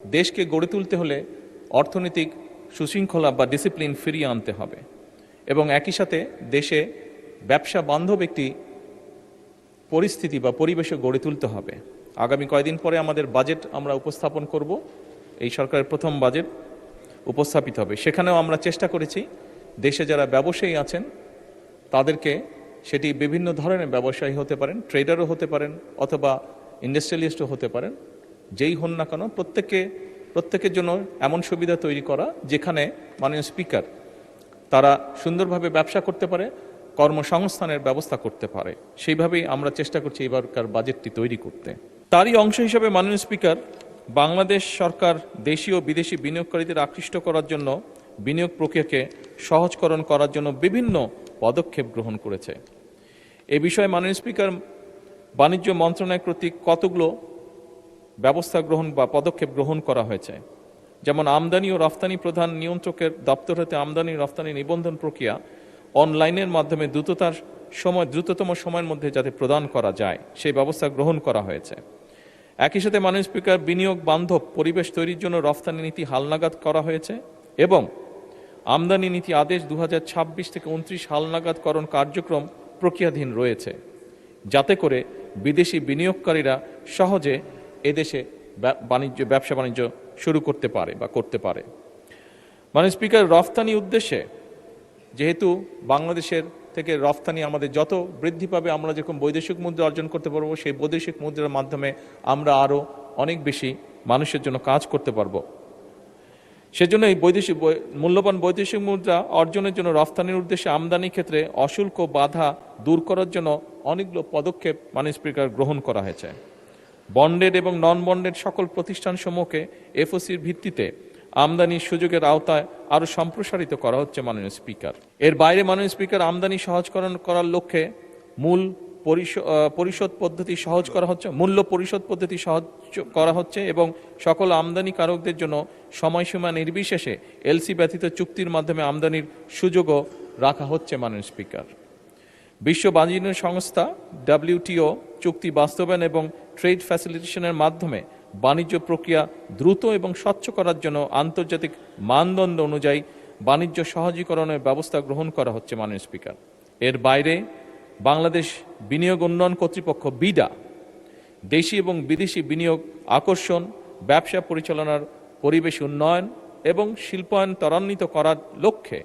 দেশকে গড়ে তুলতে হলে অর্থনৈতিক সুশৃঙ্খলা বা ডিসিপ্লিন ফিরিয়ে আনতে হবে এবং একই সাথে দেশে ব্যবসা বান্ধব একটি পরিস্থিতি বা পরিবেশে গড়ে তুলতে হবে। আগামী কয়েকদিন পরে আমাদের বাজেট আমরা উপস্থাপন করব, এই সরকারের প্রথম বাজেট উপস্থাপিত হবে। সেখানেও আমরা চেষ্টা করেছি দেশে যারা ব্যবসায়ী আছেন তাদেরকে, সেটি বিভিন্ন ধরনের ব্যবসায়ী হতে পারেন, ট্রেডারও হতে পারেন অথবা ইন্ডাস্ট্রিয়ালিস্টও হতে পারেন, যেই হন না কেন প্রত্যেকের জন্য এমন সুবিধা তৈরি করা যেখানে মাননীয় স্পিকার তারা সুন্দরভাবে ব্যবসা করতে পারে, কর্মসংস্থানের ব্যবস্থা করতে পারে। সেইভাবেই আমরা চেষ্টা করছি এবারকার বাজেটটি তৈরি করতে। তারই অংশ হিসেবে মাননীয় স্পিকার, বাংলাদেশ সরকার দেশীয় ও বিদেশি বিনিয়োগকারীদের আকৃষ্ট করার জন্য বিনিয়োগ প্রক্রিয়াকে সহজকরণ করার জন্য বিভিন্ন পদক্ষেপ গ্রহণ করেছে। এ বিষয়ে মাননীয় স্পিকার, বাণিজ্য মন্ত্রণালয় কর্তৃক কতগুলো ব্যবস্থা গ্রহণ বা পদক্ষেপ গ্রহণ করা হয়েছে। যেমন আমদানি ও রফতানি প্রধান নিয়ন্ত্রকের দপ্তর হতে আমদানি রফতানি নিবন্ধন প্রক্রিয়া অনলাইনের মাধ্যমে দ্রুততম সময়ের মধ্যে যাতে প্রদান করা যায় সেই ব্যবস্থা গ্রহণ করা হয়েছে। একই সাথে মাননীয় স্পিকার, বিনিয়োগ বান্ধব পরিবেশ তৈরির জন্য রফতানি নীতি হালনাগাদ করা হয়েছে এবং আমদানি নীতি আদেশ 2026 থেকে 29 হালনাগাদকরণ কার্যক্রম প্রক্রিয়াধীন রয়েছে, যাতে করে বিদেশি বিনিয়োগকারীরা সহজে এদেশে ব্যবসা বাণিজ্য শুরু করতে পারে বা করতে পারে। মাননীয় স্পিকার, রফতানি উদ্দেশ্যে যেহেতু বাংলাদেশের থেকে রফতানি আমাদের যত বৃদ্ধি পাবে, আমরা যেরকম বৈদেশিক মুদ্রা অর্জন করতে পারবো, সেই বৈদেশিক মুদ্রার মাধ্যমে আমরা আরও অনেক বেশি মানুষের জন্য কাজ করতে পারবো। সেজন্য এই মূল্যবান বৈদেশিক মুদ্রা অর্জনের জন্য রফতানির উদ্দেশ্যে আমদানির ক্ষেত্রে অশুল্ক বাধা দূর করার জন্য অনেকগুলো পদক্ষেপ মাননীয় স্পিকার গ্রহণ করা হয়েছে। বন্ডেড এবং নন বন্ডেড সকল প্রতিষ্ঠানসমূহকে এফওসির ভিত্তিতে আমদানির সুযোগের আওতায় আরও সম্প্রসারিত করা হচ্ছে মাননীয় স্পিকার। এর বাইরে মাননীয় স্পিকার, আমদানি সহজকরণ করার লক্ষ্যে মূল্য পরিশোধ পদ্ধতি সহজ করা হচ্ছে এবং সকল আমদানিকারকদের জন্য সময়সীমা নির্বিশেষে এলসি ব্যতীত চুক্তির মাধ্যমে আমদানির সুযোগও রাখা হচ্ছে মাননীয় স্পিকার। বিশ্ব বাণিজ্য সংস্থা WTO চুক্তি বাস্তবায়ন এবং ট্রেড ফ্যাসিলিটেশনের মাধ্যমে বাণিজ্য প্রক্রিয়া দ্রুত এবং স্বচ্ছ করার জন্য আন্তর্জাতিক মানদণ্ড অনুযায়ী বাণিজ্য সহজীকরণের ব্যবস্থা গ্রহণ করা হচ্ছে মাননীয় স্পিকার। এর বাইরে বাংলাদেশ বিনিয়োগ উন্নয়ন কর্তৃপক্ষ বিডা দেশি এবং বিদেশি বিনিয়োগ আকর্ষণ, ব্যবসা পরিচালনার পরিবেশ উন্নয়ন এবং শিল্পায়ন ত্বরান্বিত করার লক্ষ্যে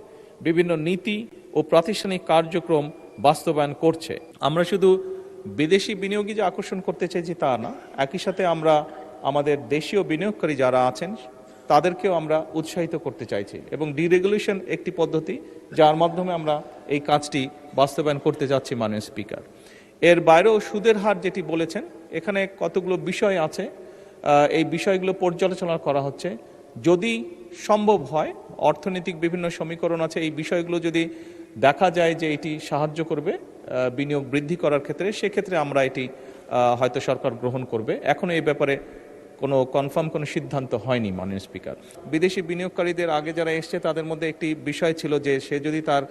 বিভিন্ন নীতি ও প্রাতিষ্ঠানিক কার্যক্রম বাস্তবায়ন করছে। আমরা শুধু বিদেশি বিনিয়োগই যে আকর্ষণ করতে চাইছি তা না, একই সাথে আমরা আমাদের দেশীয় বিনিয়োগকারী যারা আছেন তাদেরকেও আমরা উৎসাহিত করতে চাইছি এবং ডিরেগুলেশন একটি পদ্ধতি যার মাধ্যমে আমরা এই কাজটি বাস্তবায়ন করতে যাচ্ছি মাননীয় স্পিকার। এর বাইরেও সুদের হার যেটি বলেছেন, এখানে কতগুলো বিষয় আছে, এই বিষয়গুলো পর্যালোচনা করা হচ্ছে। যদি সম্ভব হয়, অর্থনৈতিক বিভিন্ন সমীকরণ আছে, এই বিষয়গুলো যদি দেখা যায় যে এটি সাহায্য করবে বিনিয়োগ বৃদ্ধি করার ক্ষেত্রে, সেক্ষেত্রে আমরা এটি হয়তো সরকার গ্রহণ করবে। এখনো এই ব্যাপারে কোনো সিদ্ধান্ত হয়নি মাননীয় স্পিকার। বিদেশি বিনিয়োগকারীদের আগে যারা এসছে তাদের মধ্যে একটি বিষয় ছিল যে সে যদি তার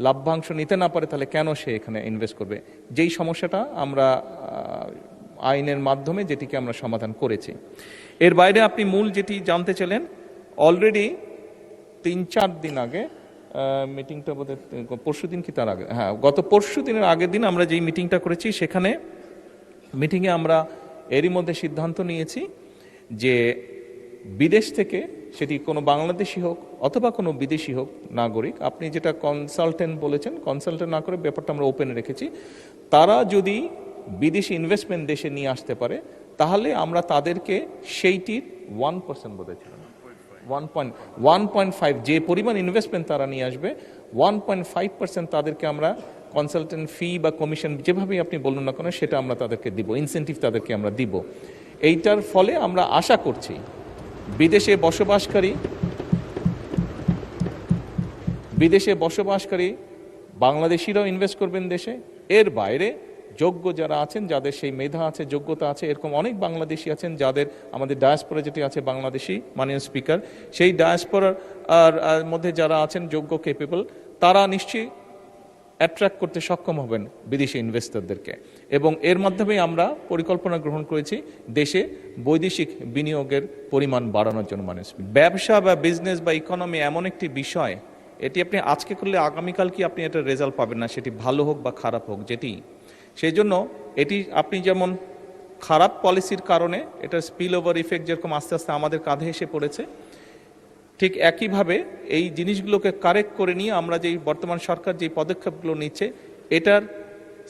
লাভ্যাংশ নিতে না পারে তাহলে কেন সে এখানে ইনভেস্ট করবে, যেই সমস্যাটা আমরা আইনের মাধ্যমে যেটিকে আমরা সমাধান করেছি। এর বাইরে আপনি মূল যেটি জানতে চাইলেন, অলরেডি 3-4 দিন আগে মিটিংটা বোধহয় পরশুদিন কি তার আগে, হ্যাঁ, গত পরশু দিনের আগের দিন আমরা যেই মিটিংটা করেছি, সেখানে মিটিংয়ে আমরা এরই মধ্যে সিদ্ধান্ত নিয়েছি যে বিদেশ থেকে, সেটি কোনো বাংলাদেশি হোক অথবা কোনো বিদেশি হোক নাগরিক, আপনি যেটা কনসালটেন্ট বলেছেন, কনসালটেন্ট না করে ব্যাপারটা আমরা ওপেনে রেখেছি, তারা যদি বিদেশি ইনভেস্টমেন্ট দেশে নিয়ে আসতে পারে তাহলে আমরা তাদেরকে সেইটির 1% বোধহয় ছিল 1.5 যে পরিমাণ ইনভেস্টমেন্ট তারা নিয়ে আসবে 1.5% তাদেরকে আমরা কনসালটেন্ট ফি বা কমিশন যেভাবেই আপনি বলুন না কেন সেটা আমরা তাদেরকে দিব, ইনসেন্টিভ তাদেরকে আমরা দিব। এইটার ফলে আমরা আশা করছি বিদেশে বসবাসকারী বাংলাদেশিরাও ইনভেস্ট করবেন দেশে। এর বাইরে যোগ্য যারা আছেন, যাদের সেই মেধা আছে, যোগ্যতা আছে, এরকম অনেক বাংলাদেশি আছেন যাদের, আমাদের ডায়াসপোরা যেটি আছে বাংলাদেশি মাননীয় স্পিকার, সেই ডায়াসপোরার মধ্যে যারা আছেন যোগ্য, কেপেবল, তারা নিশ্চয়ই অ্যাট্রাক্ট করতে সক্ষম হবেন বিদেশি ইনভেস্টরদেরকে, এবং এর মাধ্যমে আমরা পরিকল্পনা গ্রহণ করেছি দেশে বৈদেশিক বিনিয়োগের পরিমাণ বাড়ানোর জন্য। মানে ব্যবসা বা বিজনেস বা ইকোনমি এমন একটি বিষয়, এটি আপনি আজকে করলে আগামীকাল কি আপনি এটা রেজাল্ট পাবেন না, সেটি ভালো হোক বা খারাপ হোক যেটি। সেই জন্য এটি আপনি যেমন খারাপ পলিসির কারণে এটা স্পিল ওভার ইফেক্ট যেরকম আস্তে আস্তে আমাদের কাঁধে এসে পড়েছে, ঠিক একইভাবে এই জিনিসগুলোকে কারেক্ট করে নিয়ে আমরা যেই বর্তমান সরকার যে পদক্ষেপগুলো নিচ্ছে, এটার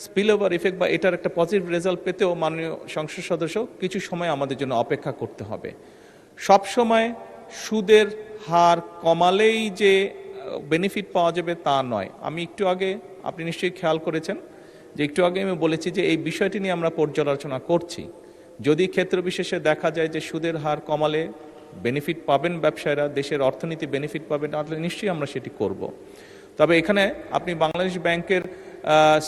স্পিল ওভার ইফেক্ট বা এটার একটা পজিটিভ রেজাল্ট পেতেও মাননীয় সংসদ সদস্য কিছু সময় আমাদের জন্য অপেক্ষা করতে হবে। সব সময় সুদের হার কমালেই যে বেনিফিট পাওয়া যাবে তা নয়। আমি একটু আগে, আপনি নিশ্চয়ই খেয়াল করেছেন যে একটু আগে আমি বলেছি যে এই বিষয়টি নিয়ে আমরা পর্যালোচনা করছি। যদি ক্ষেত্র বিশেষে দেখা যায় যে সুদের হার কমালে বেনিফিট পাবেন ব্যবসায়ীরা, দেশের অর্থনীতি বেনিফিট পাবেন, তাহলে নিশ্চয়ই আমরা সেটি করব। তবে এখানে আপনি বাংলাদেশ ব্যাংকের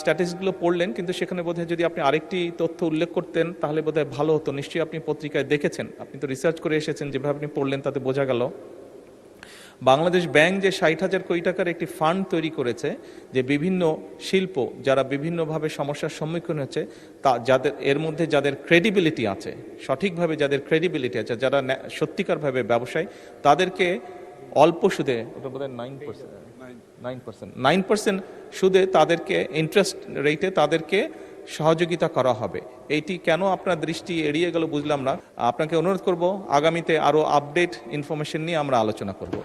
স্ট্যাটিস্টিকগুলো পড়লেন, কিন্তু সেখানে বোধহয় যদি আপনি আরেকটি তথ্য উল্লেখ করতেন তাহলে বোধহয় ভালো হতো। নিশ্চয়ই আপনি পত্রিকায় দেখেছেন, আপনি তো রিসার্চ করে এসেছেন, যেভাবে আপনি পড়লেন তাতে বোঝা গেল বাংলাদেশ ব্যাংক যে 60,000 কোটি টাকার একটি ফান্ড তৈরি করেছে, যে বিভিন্ন শিল্প যারা বিভিন্নভাবে সমস্যার সম্মুখীন হচ্ছে, তা যাদের এর মধ্যে যাদের ক্রেডিবিলিটি আছে, সঠিকভাবে যাদের ক্রেডিবিলিটি আছে, যারা সত্যিকারভাবে ব্যবসায়ী, তাদেরকে অল্প সুদে, এটা বোধহয় 9% সুদে তাদেরকে ইন্টারেস্ট রেটে তাদেরকে সহযোগিতা করা হবে। এইটি কেন আপনার দৃষ্টি এড়িয়ে গেল বুঝলাম না। আপনাকে অনুরোধ করব আগামীতে আরো আপডেট ইনফরমেশন নিয়ে আমরা আলোচনা করব।